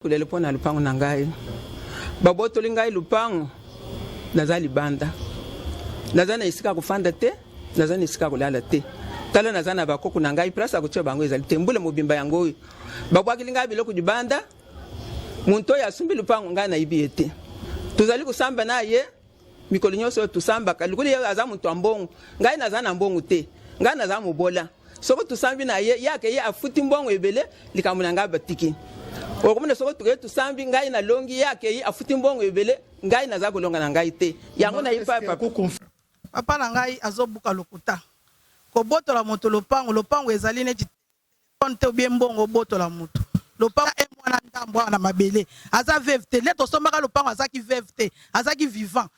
Kulele pona lupango na ngai. Babotoli ngai lupango naza libanda. Naza na isika kufanda te, naza na isika kulala te. Tala naza na bakoko na ngai prasa kucho bango ezali te mbule mobimba yango oyo. Babwakili ngai biloko dibanda. Muntu oyo asumbi lupango ngai na ibi ete. Tuzali kusamba na ye mikolo nyonso tusamba kalikuli aza muntu ambongo. Ngai naza na mbongo te. Ngai naza mubola. Soko tusambi na ye yake ye afuti mbongo ebele likamuna ngai batiki. Okomune soko tugetu sambi ngai na longi yake yi afuti mbongo ebele ngai naza kolonga na ngai te yango na ipapa papa na ngai azobuka lokuta ko botola moto lopango ezali neti konte bien mbongo botola moto lopango e mwana ndambo na mabele aza vevte leto sombaka lopango azaki vevte azaki vivant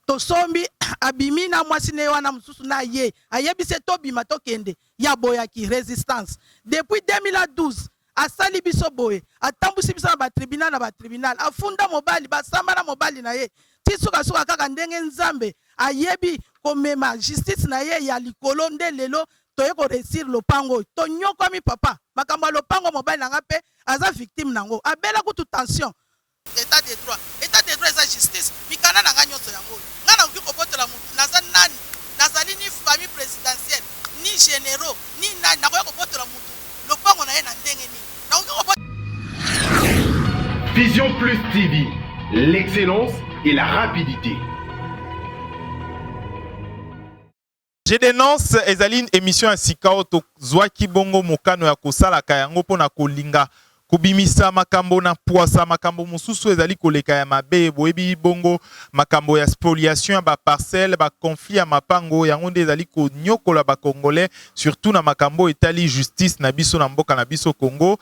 to sombi abimi na mwasi ne wana mususu na ye ayebise tobima tokende ya boyaki resistance depuis 2012 asali biso boye atambusi biso na tribunal afunda mobali basamba na mobali na ye tisuka suka kaka ndenge nzambe ayebi komema justice na ye ya likolo nde lelo toye ko réussir lopango to nyokomi papa makambo lopango mobali na ngape aza victime nango abela kutu tension état de droit eza justice mikana na nganyo to yango ngana ukiko botola mutu naza nani nazali ni famille présidentielle ni généraux ni nani na ko botola mutu lopango na ye na ndenge ni. Vision Plus TV, l'excellence et la rapidité. Je dénonce ezaline émission ya sikao to zwaki bongo mokano ya kosala kayango pona kolinga kubimisa makambo na poasa makambo mususu ezali koleka ya mabe boyebi bongo makambo ya spoliation ba parcelle ba conflit ya mapango yango nde ezali konyokola ba congolais surtout na makambo etali justice na biso na mboka na biso Congo.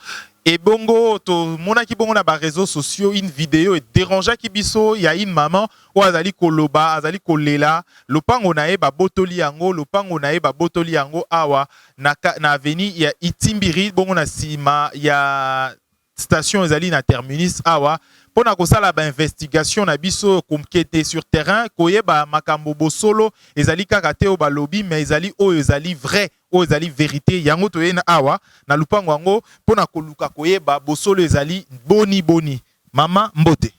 Et bongo to monaki bongo na ba réseaux sociaux une vidéo et dérangeaki ki biso ya une maman o azali koloba azali kolela lopango na ye ba botoli yango lopango na ye ba botoli yango awa na avenue ya Itimbiri bongo na sima ya station ezali na terminus awa pona kosala ba investigation na biso komkete sur terrain koyeba makambo bosolo ezali kaka te o balobi mais ezali o ezali vrai o ezali vérité yango to yena awa na lupango yango pona koluka koyeba bosolo ezali boni mama mbote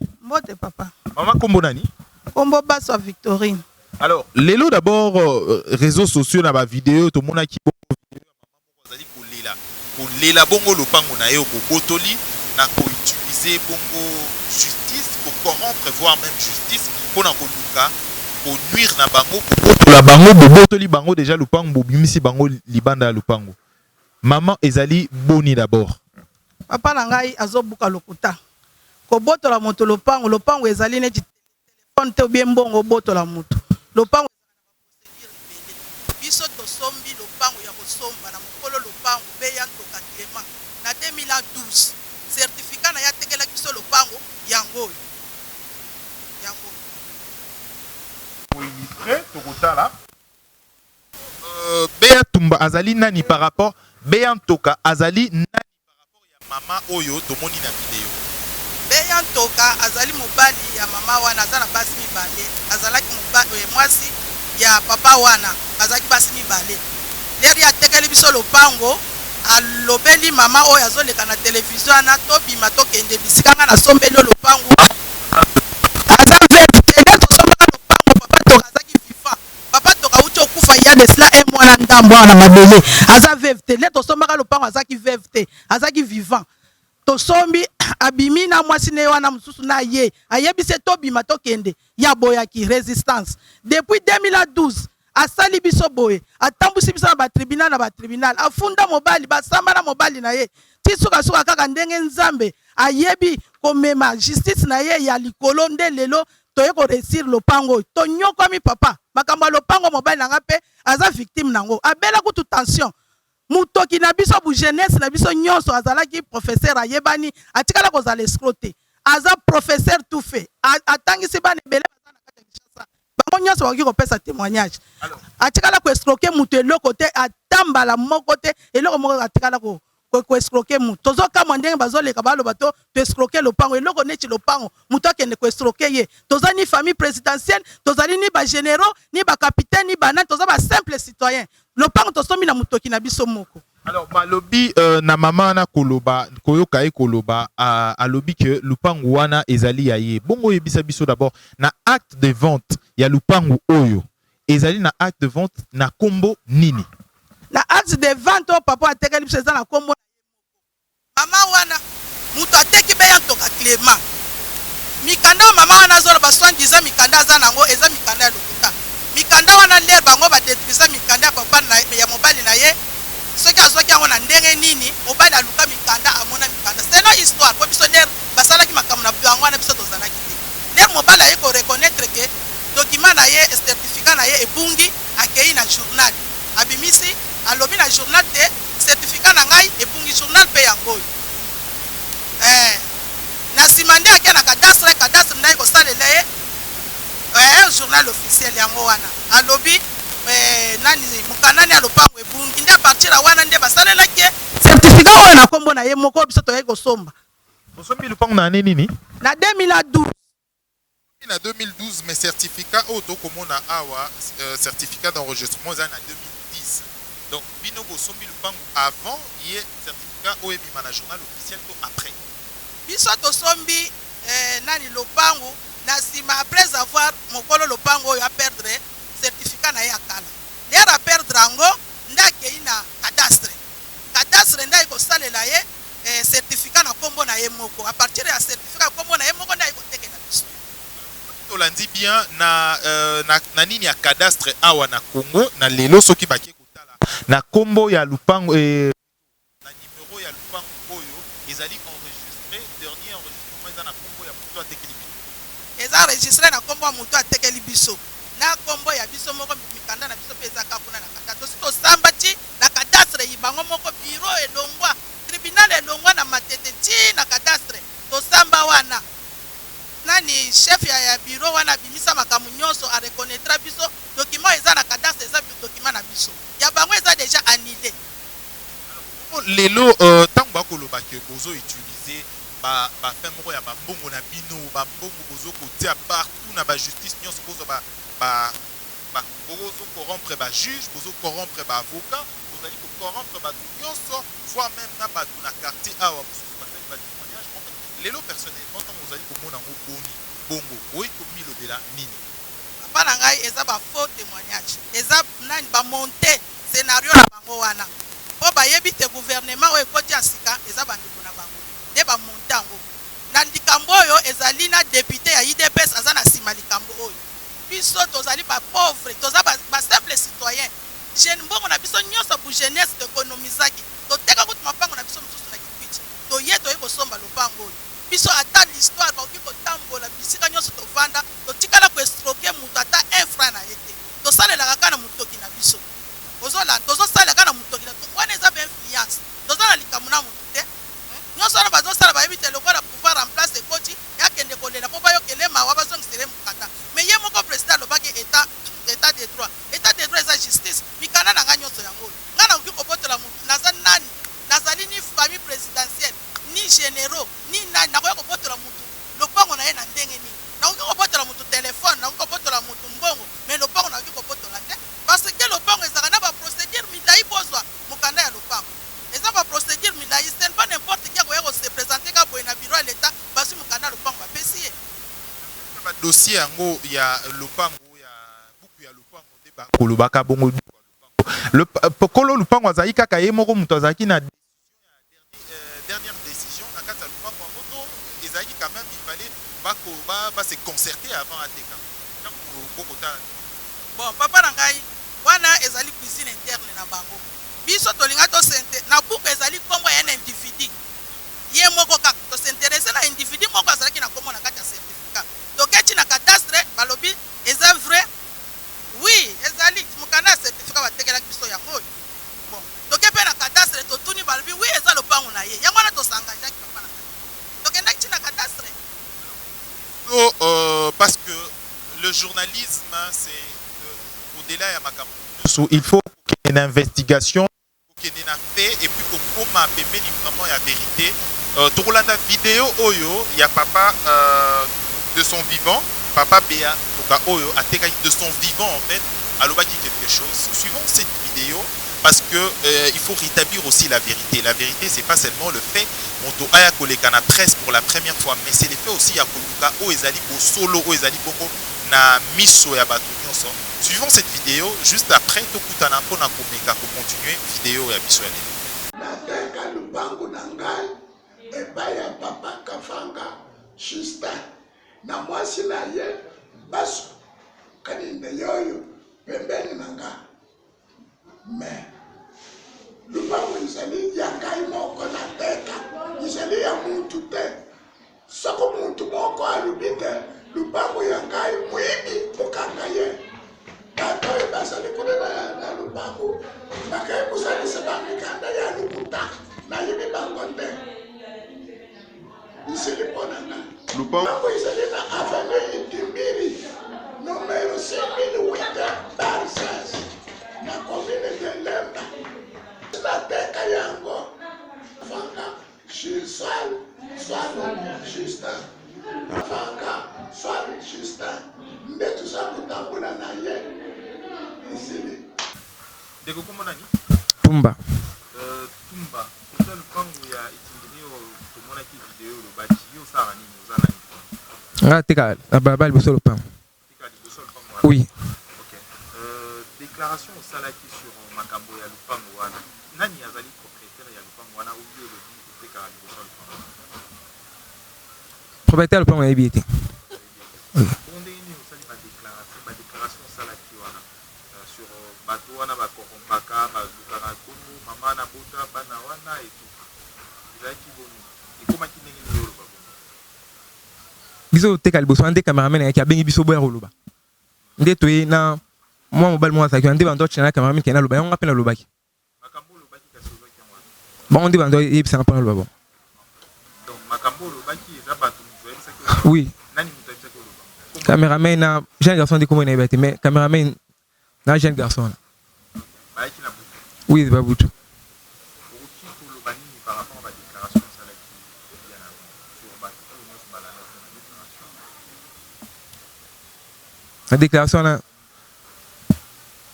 papa mama kombo nani kombo baso Victorine. Alors lelo d'abord réseaux sociaux na ba vidéo to monaki bongo vidéo ya mama moko ezali kolela bongo lupango na yo ko botoli na ko utiliser bongo justice pour corrompre voire même justice pona koluka pour nuire na bango pour la bango botoli bango déjà lupango bobimisi bango libanda ya lupango maman ezali boni d'abord papa na ngai azobuka lokuta ko botola moto lopango ezali neti téléphone te bien mbongo botola moto lopango biso to sombi lopango ya kosomba na mokolo lopango be ya ntoka Clément na 2012 certificat na ya tekela biso lopango yango illustré tokotala Béa Tumba azali nani par rapport Béa Ntoka azali nani par rapport ya mama oyo tomoni na vidéo Béa Ntoka azali mobali ya mama wana azala basi mibale azalaki mobali mwasi ya papa wana azalaki basi mibale leri atekeli biso lopango alobeli mama oyo azoleka na télévision na tobima tokende bisikanga na sombeli lopango aza vete tosomaka lopango papa Toka azaki vivant papa Toka uti okufa ya de cela un mois na ndambo na mabele aza vete le tosomaka lopango azaki vete azaki vivant tosombi abimi na mwasi ne wana mususu na ye ayebise tobima tokende ya boyaki resistance depuis 2012 asali biso boye atambusi biso na tribunal afunda mobali basamba na mobali na ye tisuka suka kaka ndenge nzambe ayebi komema justice na ye ya likolo nde lelo toye ko réussir lopango to nyokomi papa makambo lopango mobali na ngape aza victime nango abela kutu tension mutoki na biso bu jeunesse na biso nyonso azalaki professeur ayebani atikala kozala escroquer aza professeur tout fait atangisi bana ebele bazana kati ya Kinshasa bango nyonso bakoki kopesa témoignage atikala ko escroquer mutu eloko te atambala moko te eloko moko atikala ko escroquer mutu tozokamwa ndenge bazoleka baloba to escroquer lopango eloko neti lopango mutu akende ko escroquer ye tozali ni famille présidentielle tozali ni ba généraux ni ba capitaine ni banani toza ba simple citoyen lopango tosombi na mutoki na biso moko Alors, balobi na mama na koloba, koyoka e koloba, alobi que lupangu wana ezali yaye. Bongo yebisa biso d'abord, na acte de vente, ya lupangu oyo. Ezali na acte de vente na kombo nini? Na acte de vente o papa atekeli biso eza na kombo. Mama wana, mutu ateki beya ntoka Clément. Mikanda mama wana zolo ba 70 ans mikanda aza nango eza mikanda ya lokuta. Mikanda wana ler bango ba détruisa mikanda ya papa na ya mobali na ye. Soki azwaki yango na ndenge nini mobali aluka mikanda amona mikanda seno histoire po biso ler basalaki makambo na bango wana biso tozalaki te ler mobali aye koreconnaitre ke document na ye certificat na ye ebungi akei na journal abimisi alobi na journal te certificat na ngai ebungi journal mpe yango na nsima nde ake na cadastre nde kosalela ye journal officiel yango wana alobi nani mukanani ya lopango ebungi nde partir ya wana nde basalelaki certificat oyo na kombo na ye moko biso toyei kosomba Bosombi lupangu na ane nini? na 2012 Na 2012, mais certificat auto komona awa certificat d'enregistrement eza na 2010. Donc bino bosombi lupangu avant ye certificat oyo ebima na journal officiel to après. biso tosombi nani lopangu na nsima après avoir mokolo lopango oyo aperdre certificat na ye akala lero aperdre yango nde akei na cadastre nde akosalela ye certificat na kombo na ye moko a partir ya certificat kombo na ye moko nde akotekela biso tolandi bien na nini ya cadastre awa na Congo na lelo soki bakie kotala na kombo ya lupango na numéro ya lupango oyo ezali enregistré dernier enregistrement eza na kombo ya moto atekeli biso eza enregistré na kombo ya moto atekeli biso na kombo ya biso moko mikanda na biso mpe eza kakuna na kata tosi tosamba ti na cadastre yibango moko biro elongwa tribunal elongwa na matete ti na cadastre tosamba wana nani chef ya biro wana abimisa makambo nyonso areconnaîtra biso document eza na cadastre eza document na biso ya bango eza déjà annulé lelo ntango bakoloba ke bozo utiliser bafin moko ya bambongo na bino bambongo bozo kotia partout na bajustice nyonso bozo bozo corrompre bajuge bozo corrompre baavocat bozali kocorrompre bato nyonso voire même na bato na quartier awa mosusu basali batémoignage lelo personnellement ntango ozali komona yango boni bongo oyi komilobela nini papa na ngai eza bafaux témoignage eza nani bamonte scénario na bango wana mpo bayebi te gouvernement oyo ekoti ya sika eza bandeko na bango nde bamonte yango na likambo oyo ezali na député ya idps aza na nsima likambo oyo biso tozali bapauvre toza basimple citoyen jeune mbongo na biso nyonso bu jeunesse toéconomizaki toteka kuti mapango na biso mosusu na kikwiti toye toye kosomba lopango oyo biso ata l'histoire bakoki kotambola bisika nyonso tovanda totikala koestroke moto ata un franc na ye te tosalelaka kaka na motoki na biso tozosalela kaka na motoki wana eza bainfluence toza na likambo na motu te nyonso wana bazosala bayebi te lokola pouvoir en place ekoti yakende kolela mpo bayokele mawa bazongisele mokanda mais ye moko président alobaki état de droit eza justice mikanda na ngai nyonso yango oyo ngai nakoki kobotola motu naza nani nazali ni famille présidentielle ni généraux ni nani nakoki kobotola motu lopango na ye na ndenge nini nakoki kobotola motu telefone nakoki kobotola motu mbongo mais lopango nakoki kobotola te parce que lopango ezalaka na baprocédure milai bozwa mokanda ya lopango eza baprocédure milai ce n'est pas n'importe qui akoya kose présente ka boye na bureau ya l'état basi mokanda ya lopango bapesi ye badossier yango ya lopango ya buku ya lopango nde bakolobaka bongo kolo lupango azalaki kaka ye moko moto azalaki na dernière décision na kati ya lupango yango to ezalaki quand même il fallait base concerter avant ateka bokotala bon papa na ngai wana ezali cuisine interne na bango biso tolinga tosente na buku ezali kombo ya un individu ye moko kaka tosinterese na individu moko azalaki na kombo na kati ya certificat toketi na cadastre balobi eza vrai oui ezali mokanda ya certificat batekelaki biso yango oyo bon toke mpe na cadastre totuni balobi oui eza lopango na ye yango wana tosangageaki papa na ngai tokendaki ti na cadastre parce que le journalisme c'est au-delà ya makambo il faut qu'il y ait une investigation qu'il y ait un fait et puis kokoma pembeni vraiment ya vérité tokolanda vidéo oyo ya papa de son vivant papa Béa toka oyo atekaki de son vivant en fait alobaki quelque chose suivant cette vidéo parce que il faut rétablir aussi la vérité. La vérité, c'est pas seulement le fait moto aya kolekana presse pour la première fois, mais c'est le fait aussi ya koluka o ezali bo solo o ezali bongo na miso ya bato nyonso. Suivons cette vidéo juste après tokutana mpona komeka ko continuer vidéo ya biso ya lelo. Nateka lupango na ngai epai ya papa Kafanga Justin na mwasi na ye baso kaninde yoyo pembeni na ngai me lupango ezali ya ngai moko nateka ezali ya muntu te soko muntu moko alubi te lupango ya ngai mwibi mokanga ye tato oyo bazali kuna na lupango bakaye kosalisa bamikanda ya lukuta nayebi bango te isili mpona nga lupango ezali na avenue Itimbiri numero 5008 Barsas na commune de Lemba nateka yango Fanga Justin nde tuza kotambola na ye isili Deko komona ni? Tumba. Tumba. Kota lupango ya Itimbiri komona ki video lo bati yo sara nini uzana ni? Nga tika ababa liboso lupango. Tika liboso lupango. Oui. OK. Déclaration au salaki sur makambo ya lupango wana. Nani azali propriétaire ya lupango wana ou yo le dit tika liboso lupango? Propriétaire lupango ya biete. Oui. Bonde ni osali ba déclaration au salaki wana sur bato wana ba korompaka ba lukana kongo mama na bota bana wana et tout. Ezaki boni. Ekoma ki ndenge ni yo lo ba. Biso teka liboso ande cameraman ya ki abengi biso boya koloba. Nde toye na mwa mobali mwa saki ande bando china cameraman ki na loba yango apena lobaki. Makambo lobaki kasi ozaki yango. Bon nde bando yebisa na loba bon. Donc makambo lobaki eza bato muzo yebisaki. Oui. Nani muzo yebisaki loba. Cameraman na jeune garçon de comment na yebate mais cameraman na jeune garçon. Baiki na butu. Oui, ba butu. Oki ko loba nini par rapport à la déclaration salaki ya na sur bato nyonso balana na déclaration. La déclaration na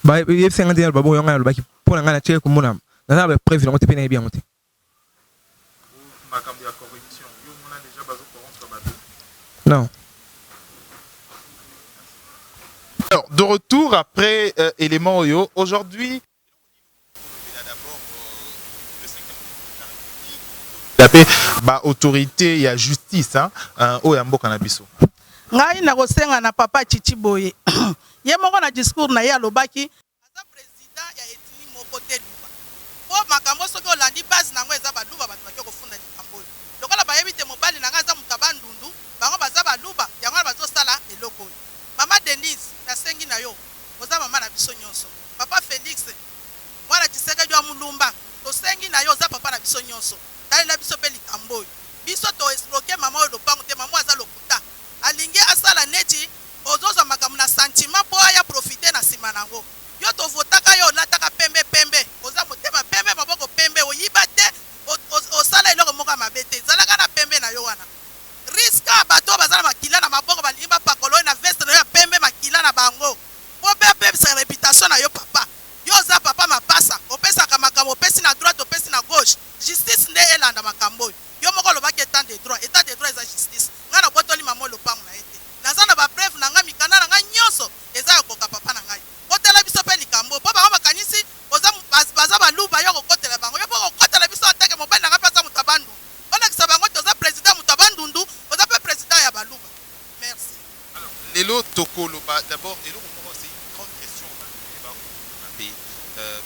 ba yebisa ngande ya babo yonga lobaki pona ngana cheke kumona na ba preuve na motepena yebi yangote. Makambo ya corruption yo mona déjà bazo corrompre bato. Non. Alors, de retour après élément Oyo, aujourd'hui, ba autorité ya justice oyo ya mboka na biso. Ngai na kosenga na papa Chichi Boye. Ye moko na discours na ye alobaki aza président ya etini moko te luba. Po makambo soki olandi base nango eza baluba bato baki kofunda likambo. Lokola bayebi te mobali na ngai aza moto abandundu, bango baza baluba, yango bazosala eloko. Mama Denise nasengi na yo oza mama na biso nyonso. Papa Félix mwana Tshisekedi wa Mulumba tosengi na yo oza papa na biso nyonso. Talela biso pe likambo. Biso to escroquer mama oyo lopango te mama aza lokuta. Alingi asala neti ozoza makambo na sentiment po ya profiter na sima nango. Yo to votaka yo lataka pembe pembe. Oza motema pembe maboko pembe oyiba te osala eloko moko mabete. Zalaka na pembe na yo wana. Riska bato bazala makila na maboko balimba pakolo na veste na yo pembe makila na bango. Po bebe sa réputation na yo papa. Yo za papa mapasa. Opesa makambo opesi na droite opesi na gauche. Justice nde elanda makambo. Yo moko lobaki état de droit eza justice. Ngana botoli mamo lopango na ete. Naza na ba preuve na nga mikana na nga nyonso eza ya koka papa na ngai. Kotela biso pe likambo. Po ba makanisi oza baza baluba yo kokotela bango. Yo po kokotela biso atake mobali na nga pesa mutabandu. Ona kisa bango toza président mutabandundu, oza pe président ya baluba. Merci. Alors, lelo tokoloba d'abord et là c'est une grande question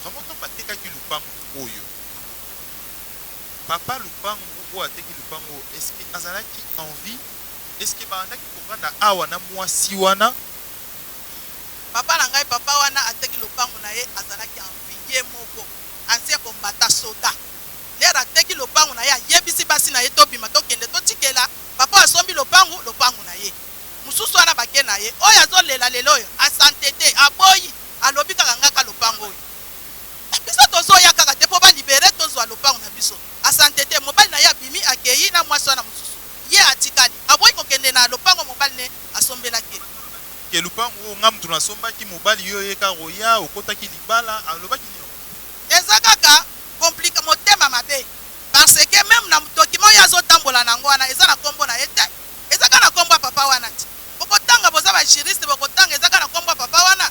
vraiment tant pateka ki lupango oyo. Papa lupango ou ateki lupango est-ce que azalaki envie est-ce que bandaki kovanda awa na mwasi wana Papa na ngai papa wana ateki lupango na ye azalaki envie ye moko ancien combattant soda. Lera ateki lupango na ye yebisi basi na ye tobima tokende totikela papa asombi lupango na ye. Mususu wana bake na ye oyo azolela lelo oyo asantete aboyi alobi kaka ngaka lupango oyo. Biso tozoya kaka te po ba libere tozwa lupango na biso. Asantete mobali na ya bimi akeyi na mwasi wana mususu. Ye atikali. Aboyi kokende na lupango mobali ne asombela ke. Ke lupango ngam tunasomba ki mobali yo yeka roya okota ki libala alobaki nino. kotambola nango wana eza na kombo na ye te ezaka na kombo ya papa wana ti bokotanga boza bajuriste bokotanga ezaka na kombo ya papa wana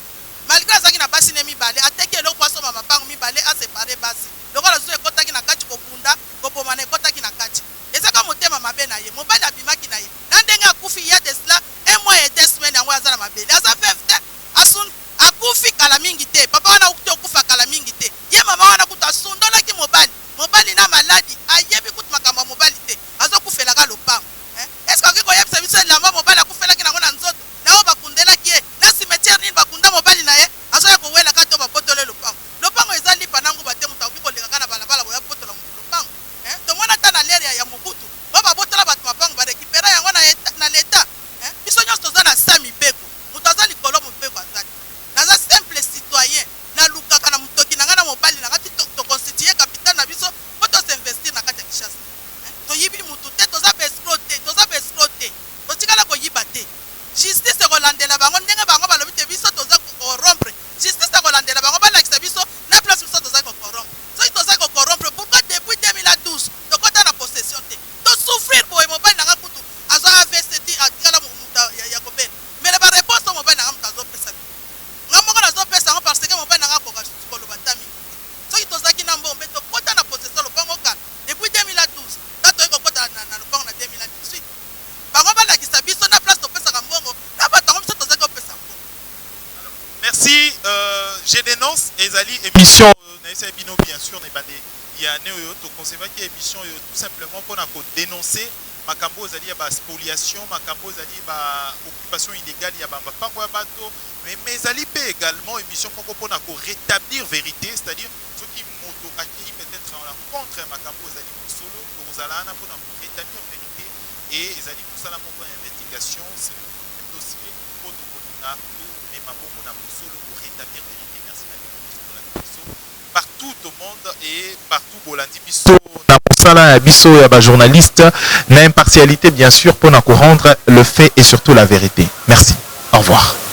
malgré azalaki na basi ne mibale ateki eloko po asomba mapango mibale asepare basi lokola susu ekotaki na kati kobunda kobomana ekotaki na kati ezaka motema mabe na ye mobali abimaki na ye na ndenge akufi ya de cela un mois et 2 semaines yango aza na mabele aza veuve te akufi kala mingi te papa wana okuti okufa kala mingi te ye mama wana kutu asundolaki mobali na maladi ayebi kutu makambo ya mobali te azokufelaka lopango eske akoki koyebisa biso elamba mobali akufelaki nango na nzoto nango bakundelaki ye na cimetière nini bakunda mobali na ye azoya kowelaka to bapotole lopango eza lipa nango bate moto akoki kolekaka na balabala boya potola lopango tomona ata na lere ya mobutu bo babotola bato mapango barekipera yango na leta biso nyonso toza na sa mibeko moto aza likolo mobeko azali naza simple citoyen nalukaka na motoki na ngai na mobali na ngati toconstituye capitale na biso po tosinvestir na kati ya Kinshasa toyibi mutu te toza bescro te totikala koyiba te justice ekolandela bango ndenge bango balobi te biso toza kokorompre justice ekolandela bango balakisa biso na place biso toza kokorompre soki toza kokorompre pourquoi depuis 2012 tokota na possession te tosouffrir boye mobali na nga kutu azo avct atikala moto ya kobela mele bareponse to mobali na nga moto azopesa nga moko nazopesa yango parce que mobali na nga akoka koloba ta mingi soki tozalaki na mbongo mpe tokota na possession lopango kala depuis 2012 nga toyei kokota na lopango na 2018 bango balakisa biso na place topesaka mbongo na bato yango biso tozalaki kopesa mbongo. Merci. Je dénonce Ezali émission Naïsa Bino bien sûr il y a to conserver qui émission tout simplement pour dénoncer makambo ezali ya ba spoliation makambo ezali ba occupation illégale ya ba mapango ya bato mais ezali pe également émission pour rétablir vérité c'est-à-dire ceux qui moto accueilli peut-être en la contre makambo ezali solo pour zalana pour rétablir vérité et ezali pour ça la investigation c'est un dossier pour mais makambo na solo pour rétablir vérité. Merci pour la question partout au monde et partout bolandi biso na posala ya biso ya ba journaliste na impartialité bien sûr pour na rendre le fait et surtout la vérité. Merci. Au revoir.